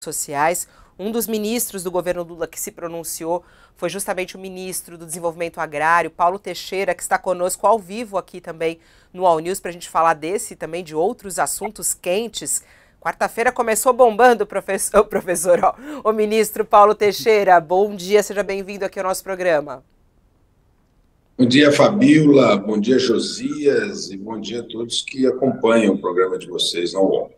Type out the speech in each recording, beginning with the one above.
sociais. Um dos ministros do governo Lula que se pronunciou foi justamente o ministro do Desenvolvimento Agrário, Paulo Teixeira, que está conosco ao vivo aqui também no All News para a gente falar desse e também de outros assuntos quentes. Quarta-feira começou bombando, o ministro Paulo Teixeira. Bom dia, seja bem-vindo aqui ao nosso programa. Bom dia, Fabíola, bom dia, Josias, e bom dia a todos que acompanham o programa de vocês no UOL.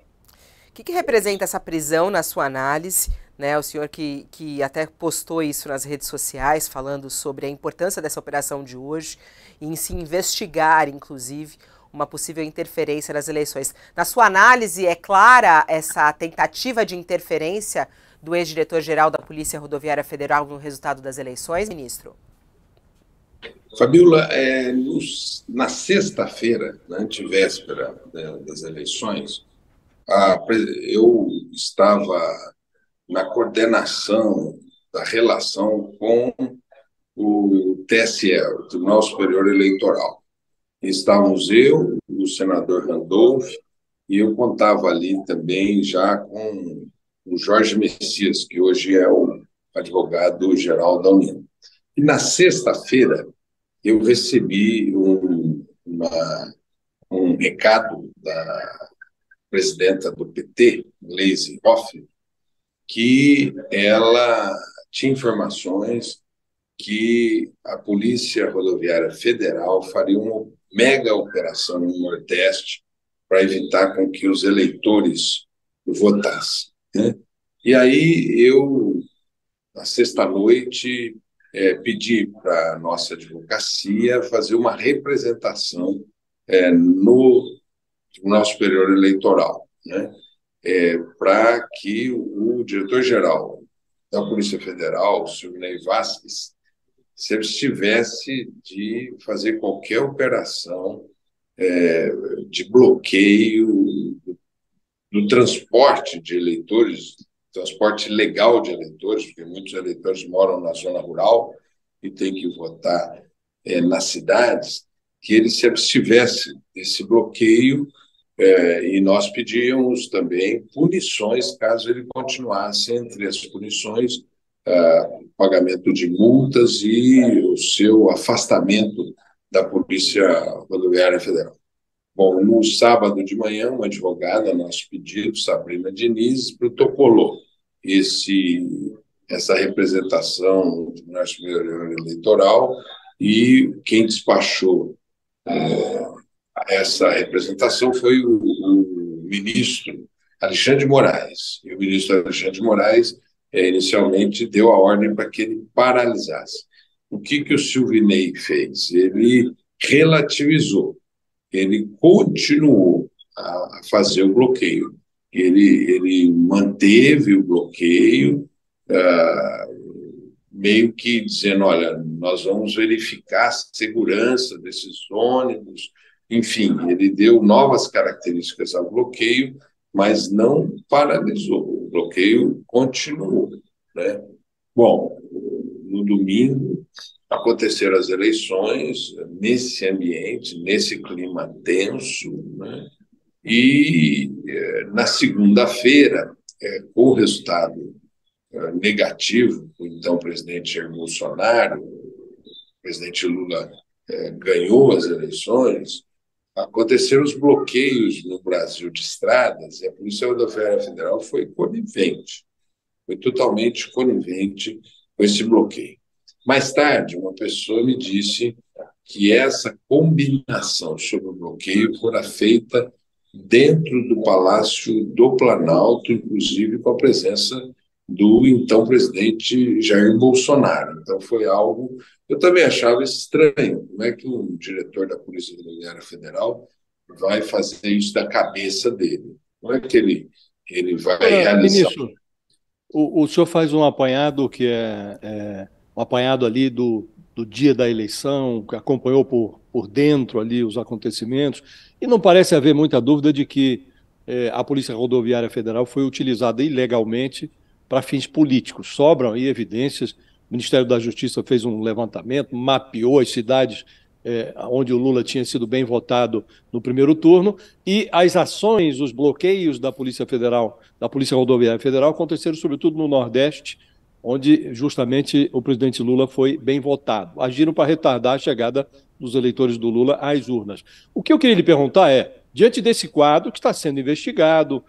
O que representa essa prisão na sua análise? Né, o senhor que até postou isso nas redes sociais, falando sobre a importância dessa operação de hoje e em se investigar, inclusive, uma possível interferência nas eleições. Na sua análise, é clara essa tentativa de interferência do ex-diretor-geral da Polícia Rodoviária Federal no resultado das eleições, ministro? Fabíola, na sexta-feira, na antevéspera das eleições, eu estava na coordenação da relação com o TSE, o Tribunal Superior Eleitoral. Estávamos eu, o senador Randolph, e eu contava ali também já com o Jorge Messias, que hoje é o advogado-geral da União. E na sexta-feira eu recebi um recado da presidenta do PT, Gleisi Hoff, que ela tinha informações que a Polícia Rodoviária Federal faria uma mega operação no Nordeste para evitar com que os eleitores votassem, né? E aí eu, na sexta-noite, pedi para a nossa advocacia fazer uma representação no Tribunal Superior Eleitoral, né? Para que o diretor-geral da Polícia Federal, o Silvinei Vasquez, se abstivesse de fazer qualquer operação de bloqueio do transporte de eleitores, transporte legal de eleitores, porque muitos eleitores moram na zona rural e têm que votar nas cidades, que ele se abstivesse desse bloqueio, e nós pedíamos também punições caso ele continuasse. Entre as punições, o pagamento de multas e o seu afastamento da Polícia Rodoviária Federal. Bom, no sábado de manhã, uma advogada, a nosso pedido, Sabrina Diniz, protocolou essa representação do Tribunal Superior Eleitoral, e quem despachou essa representação foi o ministro Alexandre de Moraes. E o ministro Alexandre de Moraes inicialmente deu a ordem para que ele paralisasse. O que o Silvinei fez? Ele relativizou, ele continuou a fazer o bloqueio. Ele manteve o bloqueio, meio que dizendo, olha, nós vamos verificar a segurança desses ônibus. Enfim, ele deu novas características ao bloqueio, mas não paralisou. O bloqueio continuou, né? Bom, no domingo aconteceram as eleições nesse ambiente, nesse clima tenso, né? E na segunda-feira, com o resultado negativo, o então presidente Jair Bolsonaro, o presidente Lula ganhou as eleições, aconteceram os bloqueios no Brasil de estradas, e a Polícia Rodoviária Federal foi conivente, foi totalmente conivente com esse bloqueio. Mais tarde, uma pessoa me disse que essa combinação sobre o bloqueio fora feita dentro do Palácio do Planalto, inclusive com a presença do então presidente Jair Bolsonaro. Então foi algo... Eu também achava estranho. Como é que um diretor da Polícia Rodoviária Federal vai fazer isso da cabeça dele? Como é que ele vai realizar? Ministro, o senhor faz um apanhado que é um apanhado ali do dia da eleição, que acompanhou por dentro ali os acontecimentos, e não parece haver muita dúvida de que a Polícia Rodoviária Federal foi utilizada ilegalmente para fins políticos. Sobram aí evidências. O Ministério da Justiça fez um levantamento, mapeou as cidades onde o Lula tinha sido bem votado no primeiro turno, e as ações, os bloqueios da Polícia Federal, da Polícia Rodoviária Federal, aconteceram sobretudo no Nordeste, onde justamente o presidente Lula foi bem votado. Agiram para retardar a chegada dos eleitores do Lula às urnas. O que eu queria lhe perguntar é, diante desse quadro que está sendo investigado,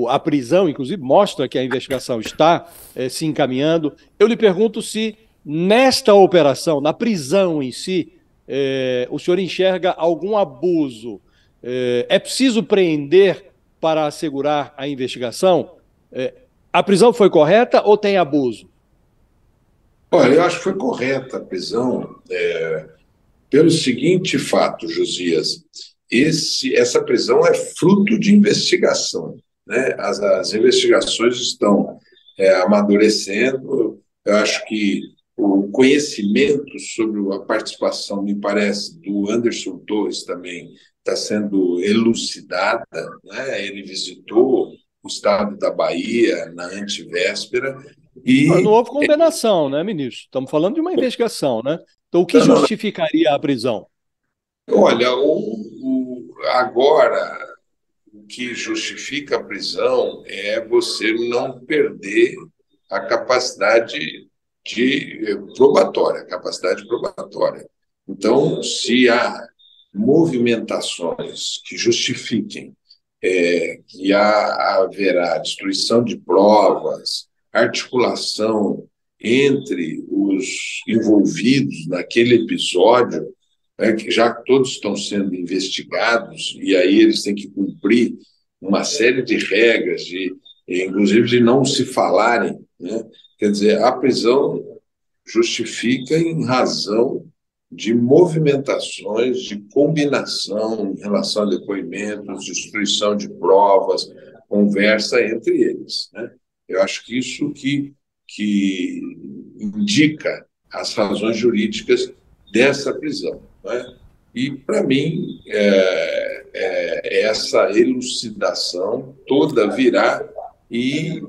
a prisão, inclusive, mostra que a investigação está se encaminhando, eu lhe pergunto se nesta operação, na prisão em si, o senhor enxerga algum abuso? É preciso prender para assegurar a investigação? A prisão foi correta ou tem abuso? Olha, eu acho que foi correta a prisão, pelo seguinte fato, Josias. Essa prisão é fruto de investigação, né? As investigações estão amadurecendo. Eu acho que o conhecimento sobre a participação, me parece, do Anderson Torres também está sendo elucidada, né? Ele visitou o estado da Bahia na antevéspera Não e... houve condenação, né, ministro? Estamos falando de uma investigação, né? Então, o que justificaria a prisão? Olha, agora, o que justifica a prisão é você não perder a capacidade probatória. Então, se há movimentações que justifiquem que haverá destruição de provas, articulação entre os envolvidos naquele episódio, que já todos estão sendo investigados, e aí eles têm que cumprir uma série de regras, inclusive de não se falarem, né? Quer dizer, a prisão justifica em razão de movimentações, de combinação em relação a depoimentos, destruição de provas, conversa entre eles, né? Eu acho que isso que indica as razões jurídicas dessa prisão, né? E, para mim, essa elucidação toda virá e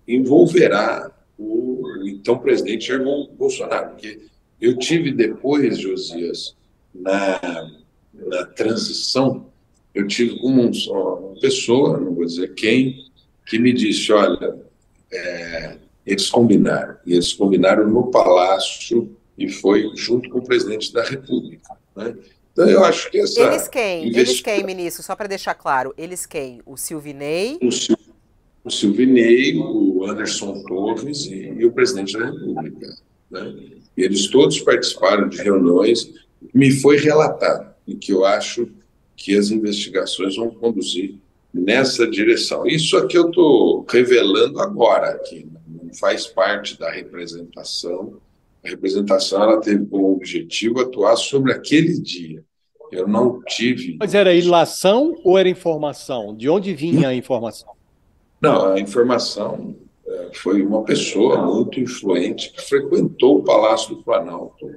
envolverá o então presidente Jair Bolsonaro, porque eu tive depois, Josias, na transição, eu tive uma pessoa, não vou dizer quem, que me disse, olha, eles combinaram no Palácio e foi junto com o presidente da República, né? Então, eu acho que essa... Eles quem, ministro? Só para deixar claro, eles quem? O Silvinei? O Silvinei, o Anderson Torres e o presidente da República, né? E eles todos participaram de reuniões. Me foi relatado e que eu acho que as investigações vão conduzir nessa direção. Isso aqui eu estou revelando agora, aqui, não faz parte da representação. A representação ela teve como objetivo atuar sobre aquele dia. Eu não tive... Mas era ilação ou era informação? De onde vinha a informação? Não, a informação foi uma pessoa muito influente que frequentou o Palácio do Planalto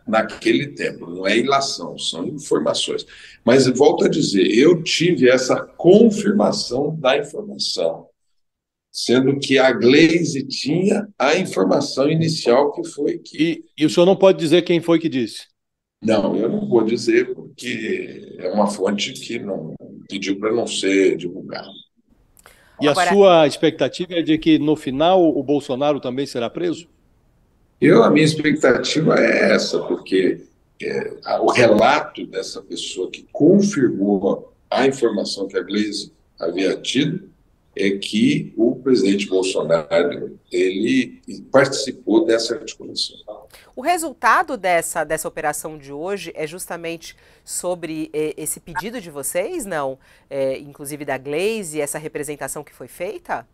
naquele tempo. Não é ilação, são informações. Mas, volto a dizer, eu tive essa confirmação da informação, sendo que a Gleisi tinha a informação inicial que foi que... E o senhor não pode dizer quem foi que disse? Não, eu não vou dizer, porque é uma fonte que não pediu para não ser divulgada. E a sua expectativa é de que, no final, o Bolsonaro também será preso? A minha expectativa é essa, porque o relato dessa pessoa que confirmou a informação que a Gleisi havia tido é que o presidente Bolsonaro ele participou dessa articulação. O resultado dessa operação de hoje é justamente sobre esse pedido de vocês, não? Inclusive da Gleisi, essa representação que foi feita?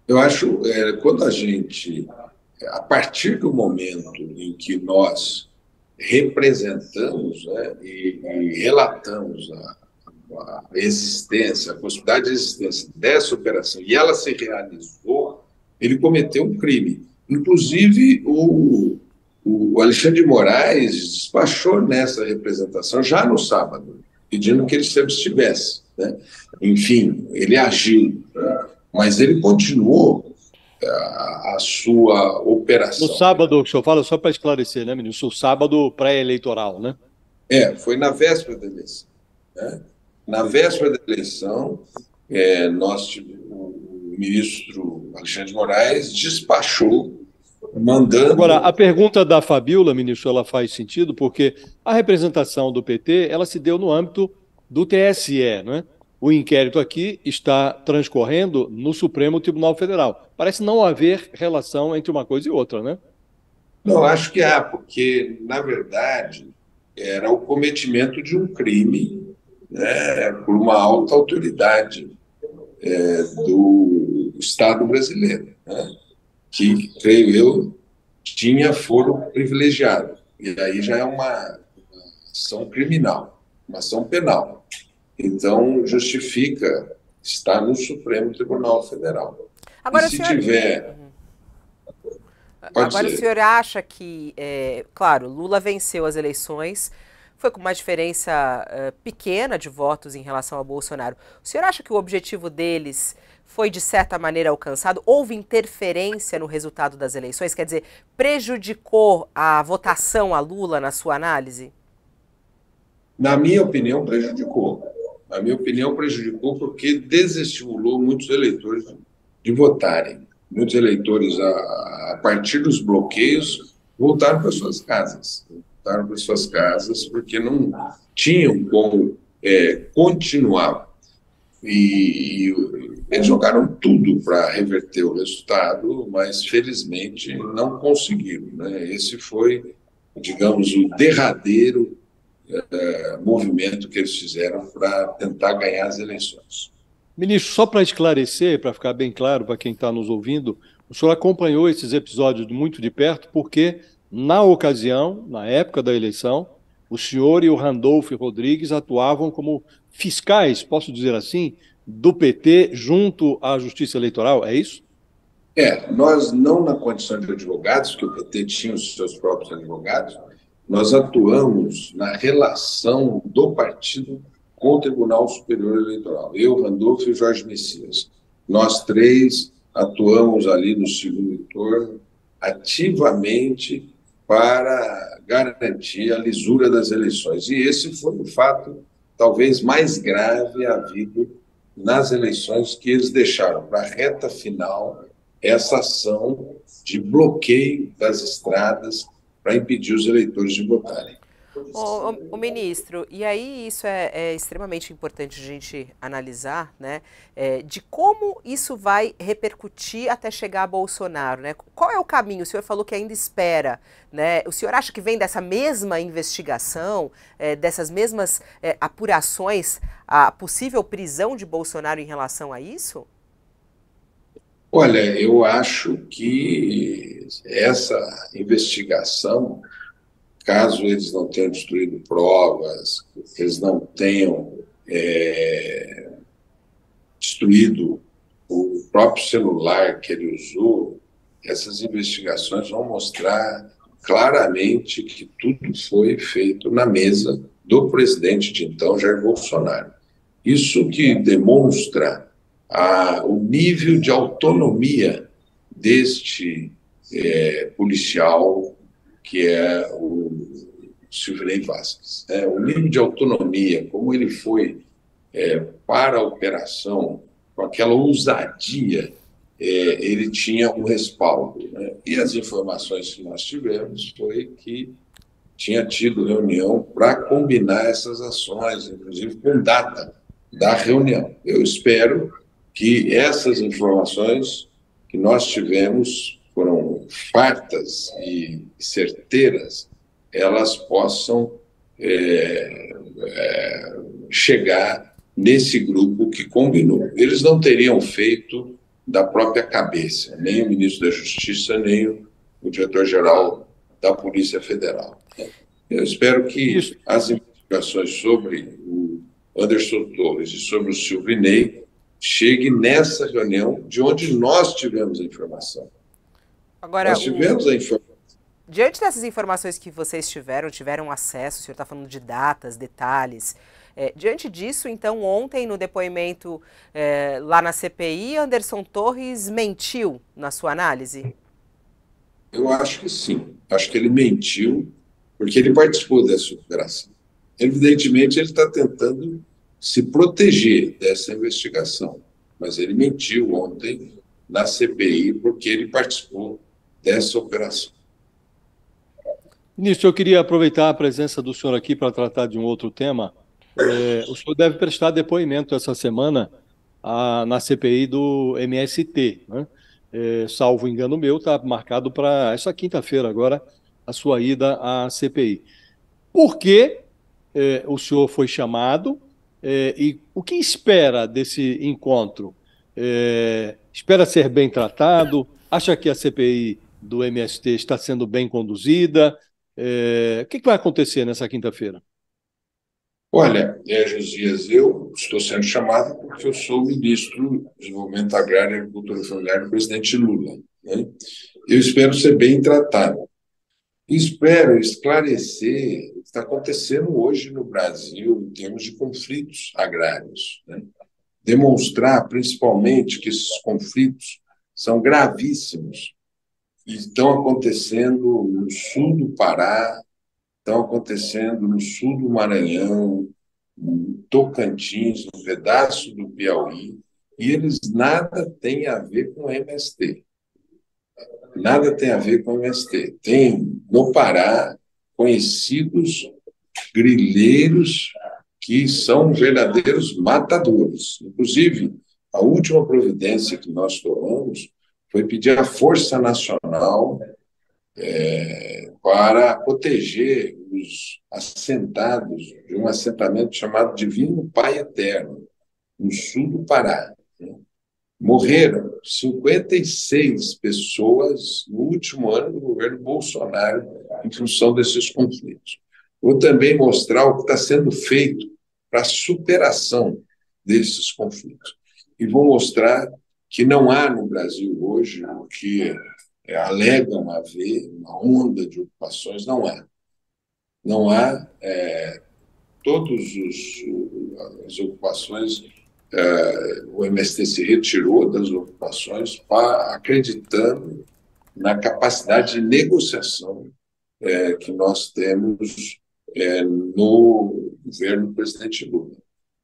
Eu acho, quando a partir do momento em que nós representamos, né, e relatamos a existência, a possibilidade de existência dessa operação, e ela se realizou, ele cometeu um crime. Inclusive, o Alexandre de Moraes despachou nessa representação já no sábado, pedindo que ele se abstivesse, né? Enfim, ele agiu, né? Mas ele continuou a sua operação. No sábado, o senhor fala só para esclarecer, né, ministro? O sábado pré-eleitoral, né? Foi na véspera da eleição. Né? Na véspera da eleição, o ministro Alexandre de Moraes despachou, mandando... Agora, a pergunta da Fabíola, ministro, ela faz sentido, porque a representação do PT, ela se deu no âmbito do TSE, né? O inquérito aqui está transcorrendo no Supremo Tribunal Federal. Parece não haver relação entre uma coisa e outra, né? Não, acho que há, porque, na verdade, era o cometimento de um crime, né, por uma alta autoridade do Estado brasileiro, né, que, creio eu, tinha foro privilegiado. E aí já é uma ação criminal, uma ação penal. Então, justifica estar no Supremo Tribunal Federal. Agora, e se tiver... Agora, o senhor acha que, claro, Lula venceu as eleições, foi com uma diferença pequena de votos em relação ao Bolsonaro. O senhor acha que o objetivo deles foi, de certa maneira, alcançado? Houve interferência no resultado das eleições? Quer dizer, prejudicou a votação a Lula, na sua análise? Na minha opinião, prejudicou. Na minha opinião, prejudicou porque desestimulou muitos eleitores de votarem. Muitos eleitores, a partir dos bloqueios, voltaram para suas casas. Voltaram para suas casas porque não tinham como continuar. E eles jogaram tudo para reverter o resultado, mas, felizmente, não conseguiram. Né? Esse foi, digamos, o derradeiro movimento que eles fizeram para tentar ganhar as eleições. Ministro, só para esclarecer, para ficar bem claro para quem está nos ouvindo, o senhor acompanhou esses episódios muito de perto porque, na ocasião, na época da eleição, o senhor e o Randolph Rodrigues atuavam como fiscais, posso dizer assim, do PT junto à Justiça Eleitoral, é isso? Nós não na condição de advogados, que o PT tinha os seus próprios advogados, nós atuamos na relação do partido com o Tribunal Superior Eleitoral. Eu, Randolph e Jorge Messias. Nós três atuamos ali no segundo turno ativamente para garantir a lisura das eleições. E esse foi o fato talvez mais grave havido nas eleições, que eles deixaram para a reta final essa ação de bloqueio das estradas para impedir os eleitores de votarem. O ministro, e aí isso é extremamente importante a gente analisar, né, de como isso vai repercutir até chegar a Bolsonaro, né? Qual é o caminho? O senhor falou que ainda espera, né? O senhor acha que vem dessa mesma investigação, dessas mesmas apurações, a possível prisão de Bolsonaro em relação a isso? Olha, eu acho que essa investigação, caso eles não tenham destruído provas, eles não tenham destruído o próprio celular que ele usou, essas investigações vão mostrar claramente que tudo foi feito na mesa do presidente de então, Jair Bolsonaro. Isso que demonstra o nível de autonomia deste policial, que é o Silvinei Vasquez. O nível de autonomia, como ele foi para a operação, com aquela ousadia, ele tinha um respaldo. Né? E as informações que nós tivemos foi que tinha tido reunião para combinar essas ações, inclusive com data da reunião. Eu espero que essas informações que nós tivemos foram fartas e certeiras, elas possam chegar nesse grupo que combinou. Eles não teriam feito da própria cabeça, nem o ministro da Justiça, nem o diretor-geral da Polícia Federal. Eu espero que as investigações sobre o Anderson Torres e sobre o Silvinei cheguem nessa reunião de onde nós tivemos a informação. Agora, nós tivemos a informação. Diante dessas informações que vocês tiveram acesso, o senhor está falando de datas, detalhes, Diante disso, então, ontem, no depoimento lá na CPI, Anderson Torres mentiu na sua análise? Eu acho que sim. Acho que ele mentiu porque ele participou dessa operação. Evidentemente, ele está tentando se proteger dessa investigação, mas ele mentiu ontem na CPI porque ele participou dessa operação. Ministro, eu queria aproveitar a presença do senhor aqui para tratar de um outro tema. O senhor deve prestar depoimento essa semana na CPI do MST, né? Salvo engano meu, está marcado para essa quinta-feira agora a sua ida à CPI. Por que o senhor foi chamado e o que espera desse encontro? Espera ser bem tratado? Acha que a CPI do MST está sendo bem conduzida? O que vai acontecer nessa quinta-feira? Olha, Josias, eu estou sendo chamado porque eu sou o ministro do Desenvolvimento Agrário e Agricultura Familiar do presidente Lula, né? Eu espero ser bem tratado. Espero esclarecer o que está acontecendo hoje no Brasil em termos de conflitos agrários, né? Demonstrar, principalmente, que esses conflitos são gravíssimos e estão acontecendo no sul do Pará, estão acontecendo no sul do Maranhão, no Tocantins, no pedaço do Piauí, e eles nada têm a ver com o MST. Nada tem a ver com o MST. Tem, no Pará, conhecidos grileiros que são verdadeiros matadores. Inclusive, a última providência que nós tomamos foi pedir à Força Nacional para proteger os assentados de um assentamento chamado Divino Pai Eterno, no sul do Pará. Morreram 56 pessoas no último ano do governo Bolsonaro em função desses conflitos. Vou também mostrar o que está sendo feito para a superação desses conflitos. E vou mostrar que não há no Brasil hoje o que alegam haver uma onda de ocupações, não há. Não há. Todas as ocupações, o MST se retirou das ocupações acreditando na capacidade de negociação que nós temos no governo do presidente Lula.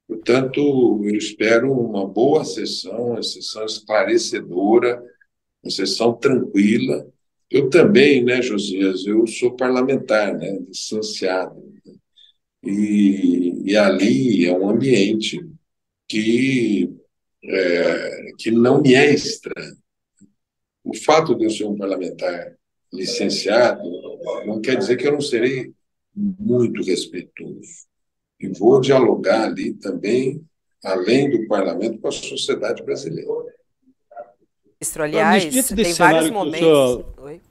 Portanto, eu espero uma boa sessão, uma sessão esclarecedora, uma sessão tranquila. Eu também, né, Josias, eu sou parlamentar, né, licenciado, né, e ali é um ambiente que não me é estranho. O fato de eu ser um parlamentar licenciado não quer dizer que eu não serei muito respeitoso. E vou dialogar ali também, além do parlamento, com a sociedade brasileira. Ministro, aliás, tem vários momentos... Oi?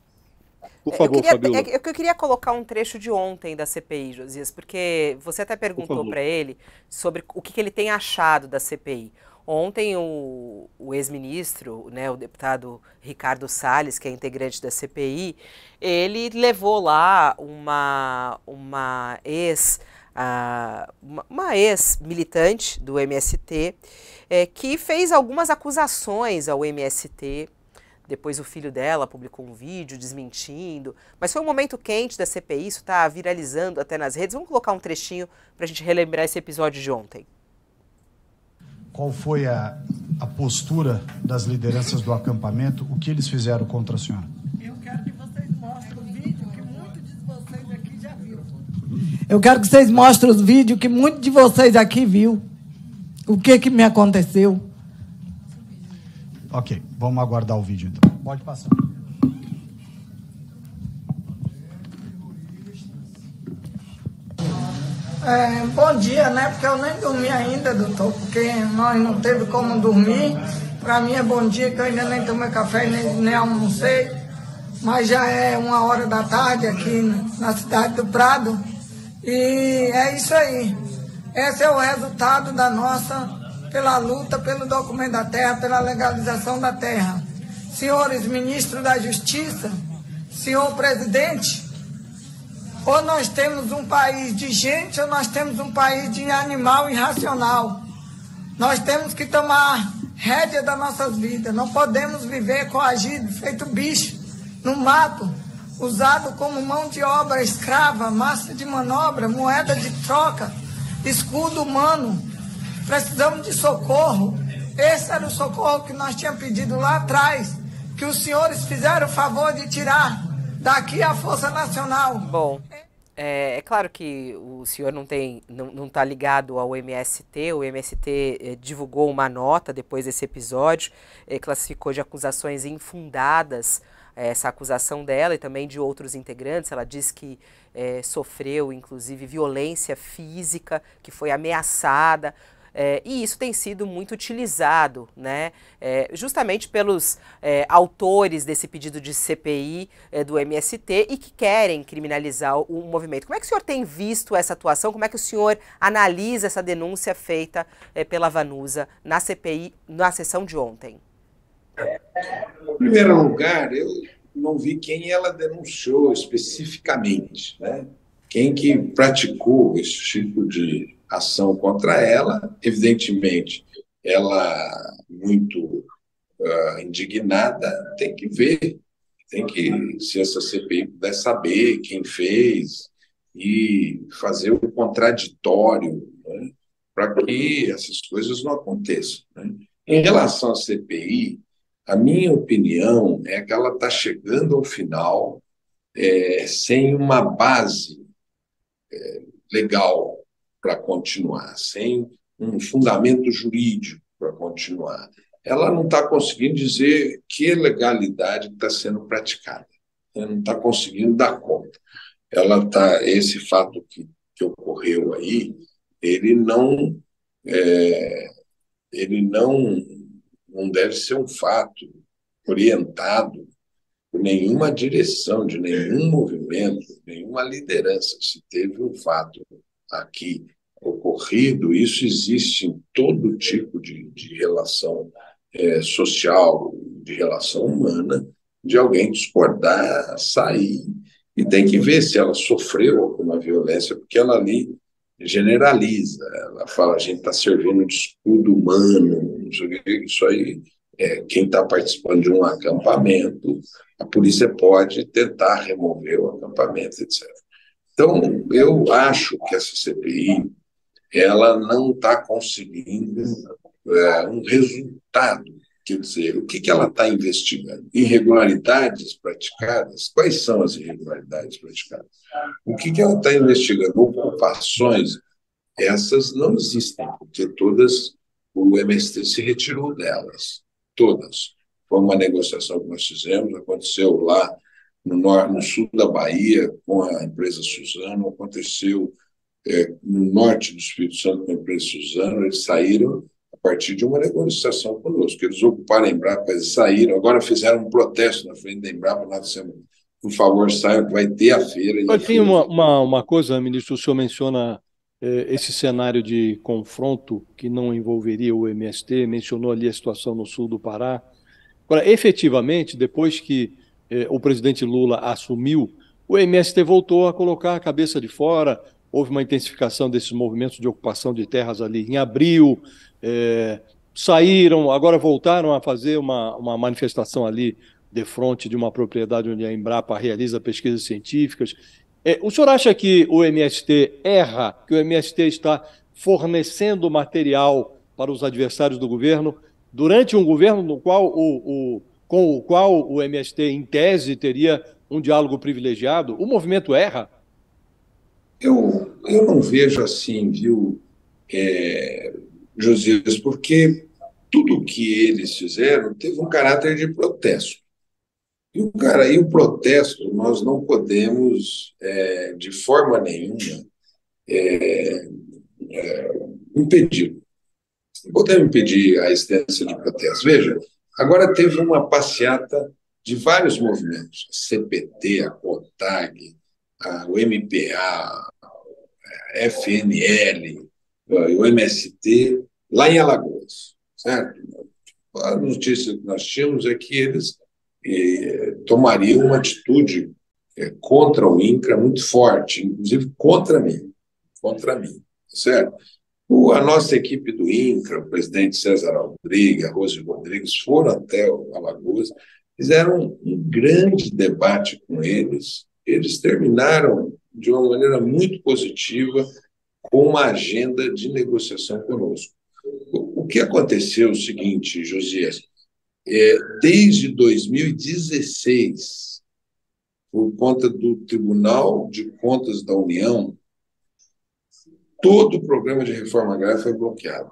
Por favor, Fabiola. Eu queria colocar um trecho de ontem da CPI, Josias, porque você até perguntou para ele sobre o que ele tem achado da CPI. Ontem, o ex-ministro, né, o deputado Ricardo Salles, que é integrante da CPI, ele levou lá uma ex-militante do MST que fez algumas acusações ao MST. Depois o filho dela publicou um vídeo desmentindo. Mas foi um momento quente da CPI, isso está viralizando até nas redes. Vamos colocar um trechinho para a gente relembrar esse episódio de ontem. Qual foi a postura das lideranças do acampamento? O que eles fizeram contra a senhora? Eu quero que vocês mostrem o vídeo que muitos de vocês aqui já viram. Eu quero que vocês mostrem os vídeos que muitos de vocês aqui viu. O que me aconteceu. Ok, vamos aguardar o vídeo então. Pode passar. Bom dia, né? Porque eu nem dormi ainda, doutor, porque nós não teve como dormir. Para mim é bom dia, que eu ainda nem tomei café, nem almocei. Mas já é 1h da tarde aqui na cidade do Prado. E é isso aí. Esse é o resultado da nossa, pela luta, pelo documento da terra, pela legalização da terra. Senhores ministros da Justiça, senhor presidente, Ou nós temos um país de gente ou nós temos um país de animal irracional. Nós temos que tomar rédea das nossas vidas. Não podemos viver coagido, feito bicho, no mato, usado como mão de obra escrava, massa de manobra, moeda de troca, escudo humano. Precisamos de socorro. Esse era o socorro que nós tínhamos pedido lá atrás, que os senhores fizeram o favor de tirar daqui a Força Nacional. Bom, é claro que o senhor não está ligado ao MST. O MST divulgou uma nota depois desse episódio, classificou de acusações infundadas essa acusação dela e também de outros integrantes. Ela diz que sofreu, inclusive, violência física, que foi ameaçada. E isso tem sido muito utilizado, né, justamente pelos autores desse pedido de CPI do MST e que querem criminalizar o movimento. Como é que o senhor tem visto essa atuação? Como é que o senhor analisa essa denúncia feita pela Vanusa na CPI, na sessão de ontem? Em primeiro lugar, eu não vi quem ela denunciou especificamente, né? Quem que praticou esse tipo de ação contra ela. Evidentemente, ela, muito indignada, tem que ver, se essa CPI puder saber quem fez e fazer o contraditório, né, para que essas coisas não aconteçam, né? Em relação à CPI, a minha opinião é que ela está chegando ao final sem uma base legal para continuar, sem um fundamento jurídico para continuar. Ela não está conseguindo dizer que legalidade está sendo praticada. Ela não está conseguindo dar conta. Esse fato que ocorreu aí, ele não deve ser um fato orientado por nenhuma direção de nenhum movimento, nenhuma liderança. Se teve um fato aqui ocorrido, isso existe em todo tipo de relação social, de relação humana, de alguém discordar, sair, e tem que ver se ela sofreu alguma violência, porque ela ali generaliza, ela fala, a gente está servindo de escudo humano, não sei o que, isso aí, quem está participando de um acampamento, a polícia pode tentar remover o acampamento, etc. Então, eu acho que essa CPI ela não está conseguindo um resultado. Quer dizer, o que ela está investigando? Irregularidades praticadas? Quais são as irregularidades praticadas? O que ela está investigando? Ocupações? Essas não existem, porque todas o MST se retirou delas. Todas. Foi uma negociação que nós fizemos, aconteceu lá no sul da Bahia, com a empresa Suzano, aconteceu no norte do Espírito Santo com a empresa Suzano. Eles saíram a partir de uma negociação conosco. Eles ocuparam a Embrapa, eles saíram, agora fizeram um protesto na frente da Embrapa, nós dissemos, por favor, saiam, que vai ter a feira. Mas tem uma coisa, ministro, o senhor menciona esse cenário de confronto que não envolveria o MST, mencionou ali a situação no sul do Pará. Agora, efetivamente, depois que o presidente Lula assumiu, o MST voltou a colocar a cabeça de fora, houve uma intensificação desses movimentos de ocupação de terras ali em abril, saíram, agora voltaram a fazer uma manifestação ali de frente de uma propriedade onde a Embrapa realiza pesquisas científicas. O senhor acha que o MST erra, que o MST está fornecendo material para os adversários do governo durante um governo no qual com o qual o MST, em tese, teria um diálogo privilegiado? O movimento erra? Eu não vejo assim, viu, Josias, porque tudo que eles fizeram teve um caráter de protesto. E o protesto nós não podemos, de forma nenhuma, impedir. Não podemos impedir a existência de protesto. Veja, agora teve uma passeata de vários movimentos, a CPT, a CONTAG, o MPA, a FNL, o MST, lá em Alagoas, certo? A notícia que nós tínhamos é que eles tomariam uma atitude contra o INCRA muito forte, inclusive contra mim, certo? A nossa equipe do INCRA, o presidente César Aldriga, Rose Rodrigues, foram até o Alagoas, fizeram um grande debate com eles. Eles terminaram de uma maneira muito positiva com uma agenda de negociação conosco. O que aconteceu é o seguinte, Josias, desde 2016, por conta do Tribunal de Contas da União, todo o programa de reforma agrária foi bloqueado.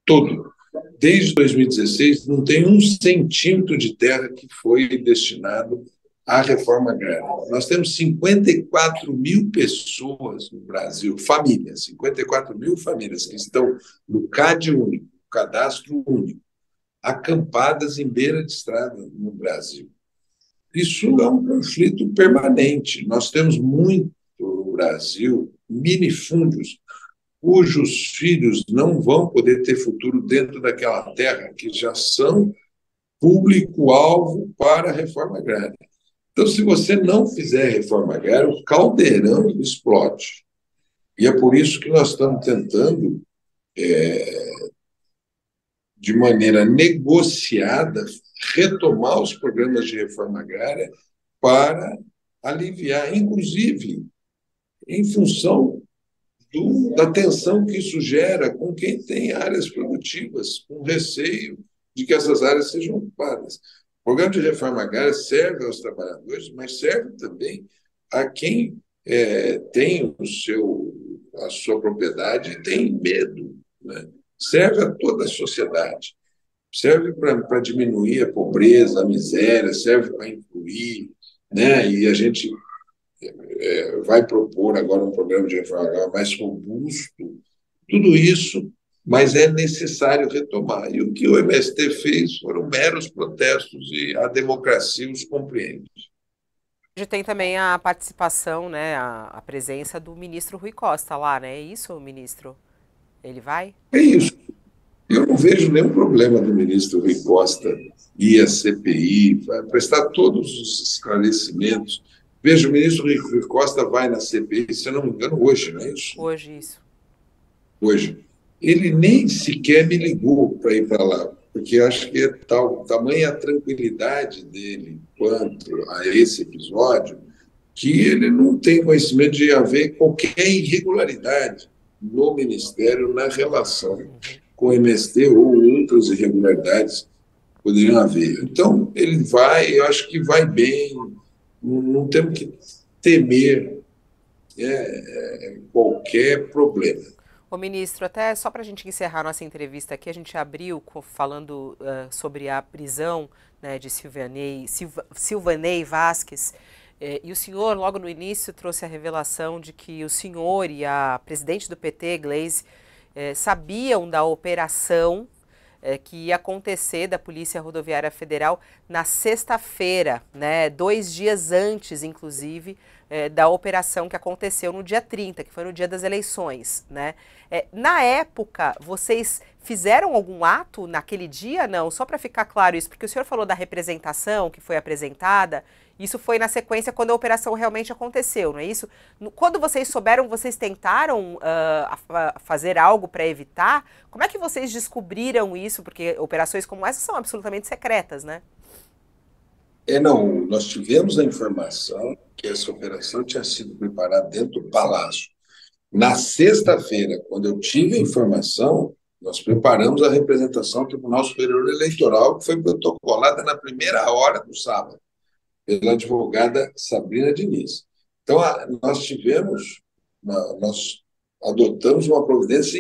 Todo. Desde 2016, não tem 1 centímetro de terra que foi destinado à reforma agrária. Nós temos 54 mil pessoas no Brasil, famílias, 54 mil famílias que estão no CAD único, cadastro único, acampadas em beira de estrada no Brasil. Isso é um conflito permanente. Nós temos muito no Brasil minifúndios cujos filhos não vão poder ter futuro dentro daquela terra, que já são público-alvo para a reforma agrária. Então, se você não fizer reforma agrária, o caldeirão explode. E é por isso que nós estamos tentando, de maneira negociada, retomar os programas de reforma agrária para aliviar, inclusive, em função da tensão que isso gera com quem tem áreas produtivas, com receio de que essas áreas sejam ocupadas. O programa de reforma agrária serve aos trabalhadores, mas serve também a quem tem a sua propriedade e tem medo, né? Serve a toda a sociedade. Serve para diminuir a pobreza, a miséria, serve para incluir, né? E a gente vai propor agora um programa de reforma agrária mais robusto, tudo isso, mas é necessário retomar. E o que o MST fez foram meros protestos e a democracia os compreende. A gente tem também a participação, né, a presença do ministro Rui Costa lá, né? É isso, ministro? Ele vai? É isso. Eu não vejo nenhum problema do ministro Rui Costa ir à CPI, vai prestar todos os esclarecimentos. Veja, o ministro Rui Costa vai na CPI, se eu não me engano, hoje, não é isso? Hoje, isso. Hoje. Ele nem sequer me ligou para ir para lá, porque acho que é tamanha a tranquilidade dele quanto a esse episódio, que ele não tem conhecimento de haver qualquer irregularidade no Ministério na relação com o MST ou outras irregularidades poderiam haver. Então, ele vai, eu acho que vai bem, não temos que temer qualquer problema. Ô, ministro, até só para a gente encerrar nossa entrevista aqui, a gente abriu falando sobre a prisão, né, de Silvanei Vasquez, e o senhor, logo no início, trouxe a revelação de que o senhor e a presidente do PT, Gleisi, sabiam da operação que ia acontecer da Polícia Rodoviária Federal na sexta-feira, né, 2 dias antes, inclusive, da operação que aconteceu no dia 30, que foi no dia das eleições, né? Na época, vocês fizeram algum ato naquele dia? Não, só para ficar claro isso, porque o senhor falou da representação que foi apresentada, isso foi na sequência quando a operação realmente aconteceu, não é isso? Quando vocês souberam, vocês tentaram fazer algo para evitar? Como é que vocês descobriram isso? Porque operações como essa são absolutamente secretas, né? Não, nós tivemos a informação que essa operação tinha sido preparada dentro do Palácio. Na sexta-feira, quando eu tive a informação, nós preparamos a representação do Tribunal Superior Eleitoral, que foi protocolada na primeira hora do sábado, pela advogada Sabrina Diniz. Então, nós adotamos uma providência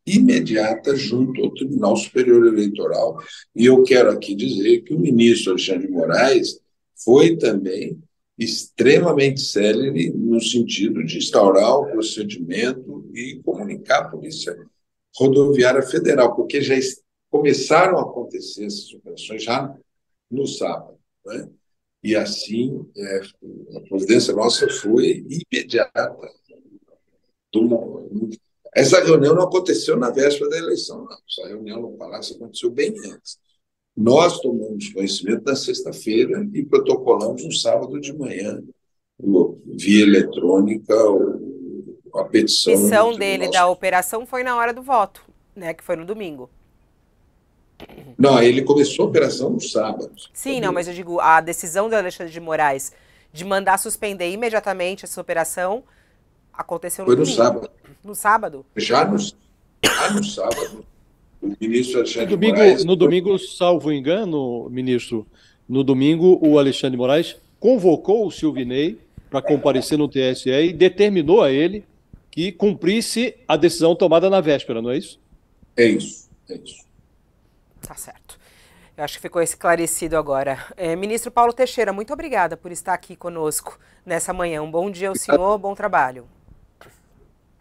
imediata junto ao Tribunal Superior Eleitoral. E eu quero aqui dizer que o ministro Alexandre de Moraes foi também extremamente célere no sentido de instaurar o procedimento e comunicar à Polícia Rodoviária Federal, porque já começaram a acontecer essas operações já no sábado, né? E assim, a providência nossa foi imediata. Essa reunião não aconteceu na véspera da eleição, não. Essa reunião no Palácio aconteceu bem antes. Nós tomamos conhecimento na sexta-feira e protocolamos no sábado de manhã, via eletrônica, a A petição missão do dele nosso... da operação foi na hora do voto, né? Que foi no domingo. Não, ele começou a operação no sábado. Sim, não, mas eu digo, a decisão do Alexandre de Moraes de mandar suspender imediatamente essa operação aconteceu no Foi no domingo. sábado. No sábado? Já no sábado, o ministro No Alexandre de domingo, Moraes... no domingo, salvo engano, ministro, no domingo o Alexandre de Moraes convocou o Silvinei para comparecer no TSE e determinou a ele que cumprisse a decisão tomada na véspera, não é isso? É isso, é isso. Tá certo. Eu acho que ficou esclarecido agora. Ministro Paulo Teixeira, muito obrigada por estar aqui conosco nessa manhã. Um bom dia ao senhor, bom trabalho.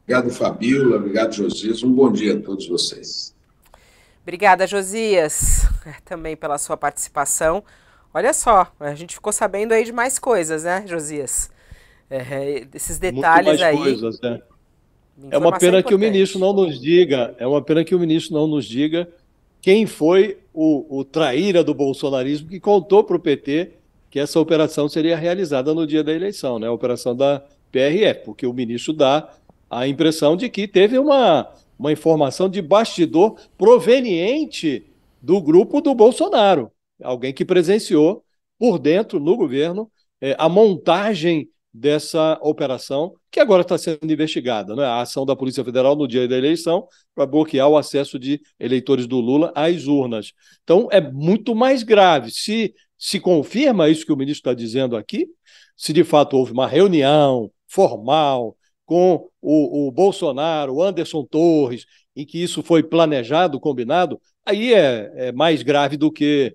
Obrigado, Fabíola. Obrigado, Josias. Um bom dia a todos vocês. Obrigada, Josias, também pela sua participação. Olha só, a gente ficou sabendo aí de mais coisas, né, Josias? Desses detalhes muito mais aí. Coisas, né? É uma pena que o ministro não nos diga, quem foi o traíra do bolsonarismo que contou para o PT que essa operação seria realizada no dia da eleição, né? A operação da PRF, porque o ministro dá a impressão de que teve uma informação de bastidor proveniente do grupo do Bolsonaro, alguém que presenciou por dentro, no governo, a montagem dessa operação, que agora está sendo investigada, né? A ação da Polícia Federal no dia da eleição para bloquear o acesso de eleitores do Lula às urnas. Então, é muito mais grave. Se confirma isso que o ministro está dizendo aqui, se de fato houve uma reunião formal com o Bolsonaro, o Anderson Torres, em que isso foi planejado, combinado, aí é mais grave do que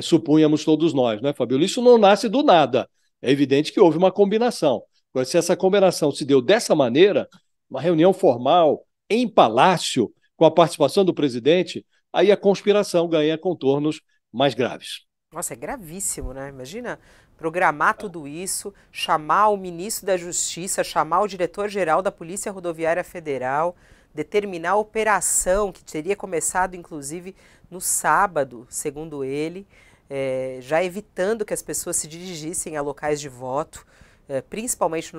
supunhamos todos nós, né, Fabíola? Isso não nasce do nada. É evidente que houve uma combinação. Agora, se essa combinação se deu dessa maneira, uma reunião formal, em palácio, com a participação do presidente, aí a conspiração ganha contornos mais graves. Nossa, é gravíssimo, né? Imagina programar tudo isso, chamar o ministro da Justiça, chamar o diretor-geral da Polícia Rodoviária Federal, determinar a operação, que teria começado, inclusive, no sábado, segundo ele, já evitando que as pessoas se dirigissem a locais de voto, principalmente no